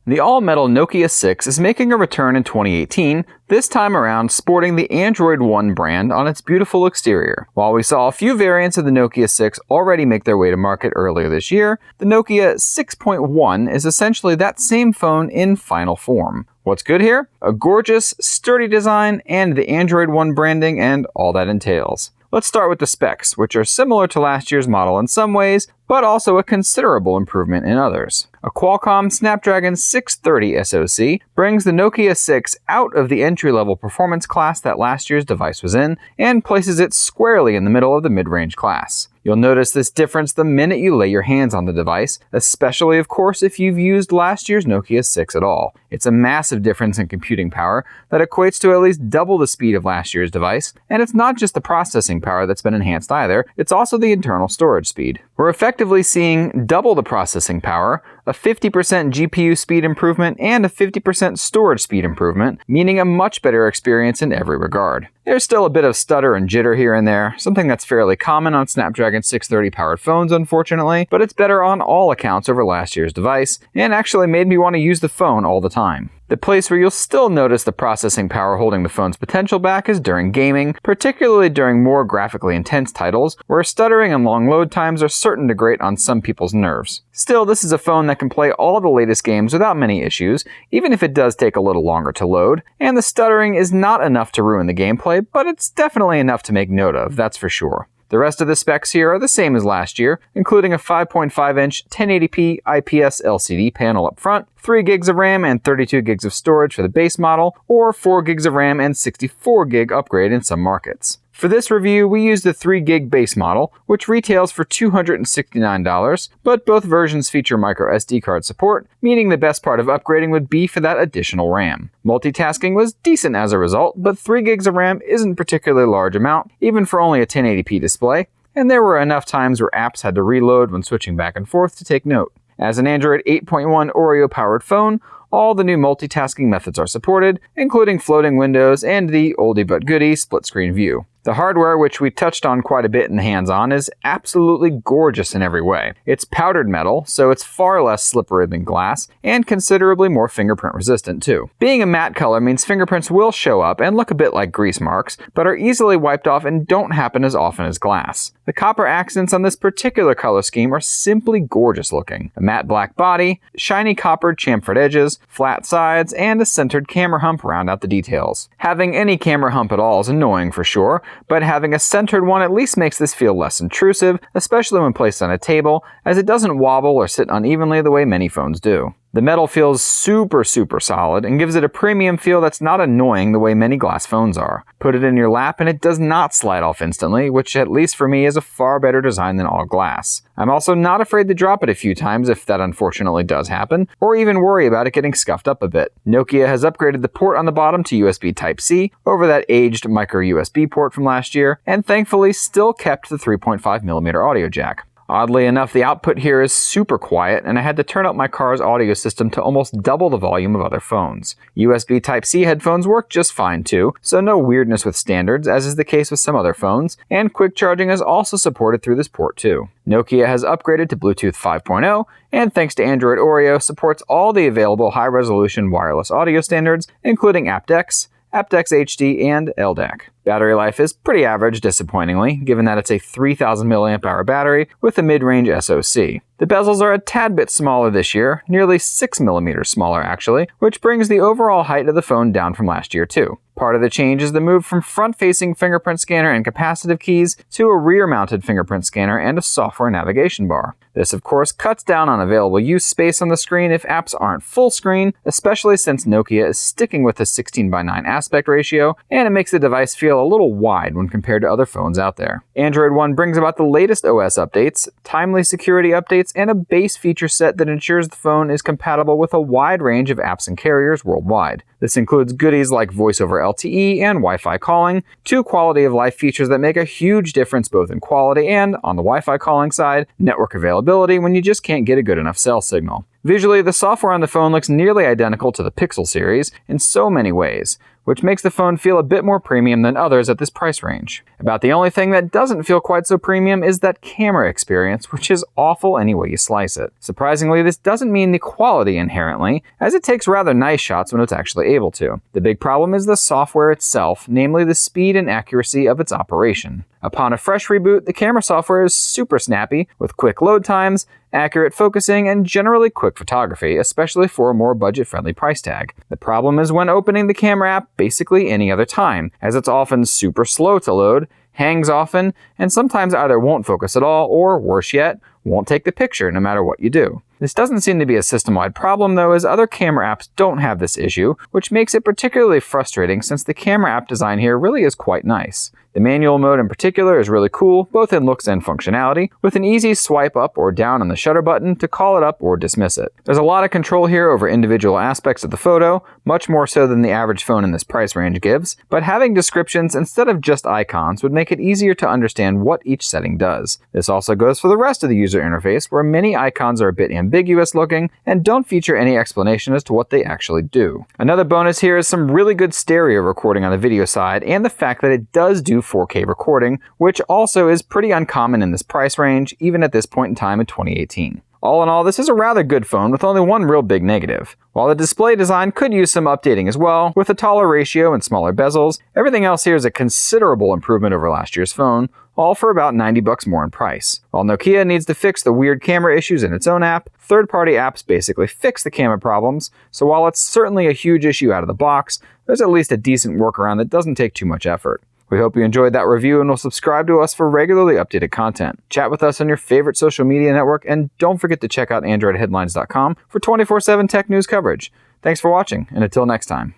The all-metal Nokia 6 is making a return in 2018, this time around sporting the Android One brand on its beautiful exterior. While we saw a few variants of the Nokia 6 already make their way to market earlier this year, the Nokia 6.1 is essentially that same phone in final form. What's good here? A gorgeous, sturdy design and the Android One branding and all that entails. Let's start with the specs, which are similar to last year's model in some ways, but also a considerable improvement in others. A Qualcomm Snapdragon 630 SoC brings the Nokia 6 out of the entry-level performance class that last year's device was in, and places it squarely in the middle of the mid-range class. You'll notice this difference the minute you lay your hands on the device, especially of course if you've used last year's Nokia 6 at all. It's a massive difference in computing power that equates to at least double the speed of last year's device, and it's not just the processing power that's been enhanced either, it's also the internal storage speed. We're effectively seeing double the processing power, a 50% GPU speed improvement, and a 50% storage speed improvement, meaning a much better experience in every regard. There's still a bit of stutter and jitter here and there, something that's fairly common on Snapdragon 630 powered phones unfortunately, but it's better on all accounts over last year's device, and actually made me want to use the phone all the time. The place where you'll still notice the processing power holding the phone's potential back is during gaming, particularly during more graphically intense titles, where stuttering and long load times are certain to grate on some people's nerves. Still, this is a phone that can play all the latest games without many issues, even if it does take a little longer to load, and the stuttering is not enough to ruin the gameplay, but it's definitely enough to make note of, that's for sure. The rest of the specs here are the same as last year, including a 5.5-inch 1080p IPS LCD panel up front, 3 gigs of RAM and 32 gigs of storage for the base model, or 4 gigs of RAM and 64 gig upgrade in some markets. For this review, we used the 3 gig base model, which retails for $269, but both versions feature micro SD card support, meaning the best part of upgrading would be for that additional RAM. Multitasking was decent as a result, but 3 gigs of RAM isn't a particularly large amount, even for only a 1080p display, and there were enough times where apps had to reload when switching back and forth to take note. As an Android 8.1 Oreo-powered phone, all the new multitasking methods are supported, including floating windows and the oldie but goodie split-screen view. The hardware, which we touched on quite a bit in the hands-on, is absolutely gorgeous in every way. It's powdered metal, so it's far less slippery than glass, and considerably more fingerprint resistant too. Being a matte color means fingerprints will show up and look a bit like grease marks, but are easily wiped off and don't happen as often as glass. The copper accents on this particular color scheme are simply gorgeous looking. A matte black body, shiny coppered chamfered edges, flat sides, and a centered camera hump round out the details. Having any camera hump at all is annoying for sure, but having a centered one at least makes this feel less intrusive, especially when placed on a table, as it doesn't wobble or sit unevenly the way many phones do. The metal feels super solid and gives it a premium feel that's not annoying the way many glass phones are. Put it in your lap and it does not slide off instantly, which at least for me is a far better design than all glass. I'm also not afraid to drop it a few times if that unfortunately does happen, or even worry about it getting scuffed up a bit. Nokia has upgraded the port on the bottom to USB Type-C over that aged micro USB port from last year, and thankfully still kept the 3.5mm audio jack. Oddly enough, the output here is super quiet, and I had to turn up my car's audio system to almost double the volume of other phones. USB Type-C headphones work just fine too, so no weirdness with standards, as is the case with some other phones, and quick charging is also supported through this port too. Nokia has upgraded to Bluetooth 5.0, and thanks to Android Oreo, supports all the available high-resolution wireless audio standards, including aptX, aptX HD, and LDAC. Battery life is pretty average, disappointingly, given that it's a 3000 mAh battery with a mid-range SoC. The bezels are a tad bit smaller this year, nearly 6mm smaller actually, which brings the overall height of the phone down from last year too. Part of the change is the move from front-facing fingerprint scanner and capacitive keys to a rear-mounted fingerprint scanner and a software navigation bar. This of course cuts down on available use space on the screen if apps aren't full screen, especially since Nokia is sticking with a 16:9 aspect ratio, and it makes the device feel a little wide when compared to other phones out there. Android One brings about the latest OS updates, timely security updates, and a base feature set that ensures the phone is compatible with a wide range of apps and carriers worldwide. This includes goodies like voice over LTE and Wi-Fi calling, two quality of life features that make a huge difference both in quality and, on the Wi-Fi calling side, network availability when you just can't get a good enough cell signal. Visually, the software on the phone looks nearly identical to the Pixel series in so many ways, which makes the phone feel a bit more premium than others at this price range. About the only thing that doesn't feel quite so premium is that camera experience, which is awful any way you slice it. Surprisingly, this doesn't mean the quality inherently, as it takes rather nice shots when it's actually able to. The big problem is the software itself, namely the speed and accuracy of its operation. Upon a fresh reboot, the camera software is super snappy, with quick load times, accurate focusing, and generally quick photography, especially for a more budget-friendly price tag. The problem is when opening the camera app basically any other time, as it's often super slow to load, hangs often, and sometimes either won't focus at all, or worse yet, won't take the picture no matter what you do. This doesn't seem to be a system-wide problem though, as other camera apps don't have this issue, which makes it particularly frustrating since the camera app design here really is quite nice. The manual mode in particular is really cool, both in looks and functionality, with an easy swipe up or down on the shutter button to call it up or dismiss it. There's a lot of control here over individual aspects of the photo, much more so than the average phone in this price range gives, but having descriptions instead of just icons would make it easier to understand what each setting does. This also goes for the rest of the user interface, where many icons are a bit ambiguous looking and don't feature any explanation as to what they actually do. Another bonus here is some really good stereo recording on the video side, and the fact that it does do 4K recording, which also is pretty uncommon in this price range, even at this point in time in 2018. All in all, this is a rather good phone with only one real big negative. While the display design could use some updating as well, with a taller ratio and smaller bezels, everything else here is a considerable improvement over last year's phone, all for about $90 more in price. While Nokia needs to fix the weird camera issues in its own app, third-party apps basically fix the camera problems, so while it's certainly a huge issue out of the box, there's at least a decent workaround that doesn't take too much effort. We hope you enjoyed that review and will subscribe to us for regularly updated content. Chat with us on your favorite social media network, and don't forget to check out AndroidHeadlines.com for 24/7 tech news coverage. Thanks for watching, and until next time.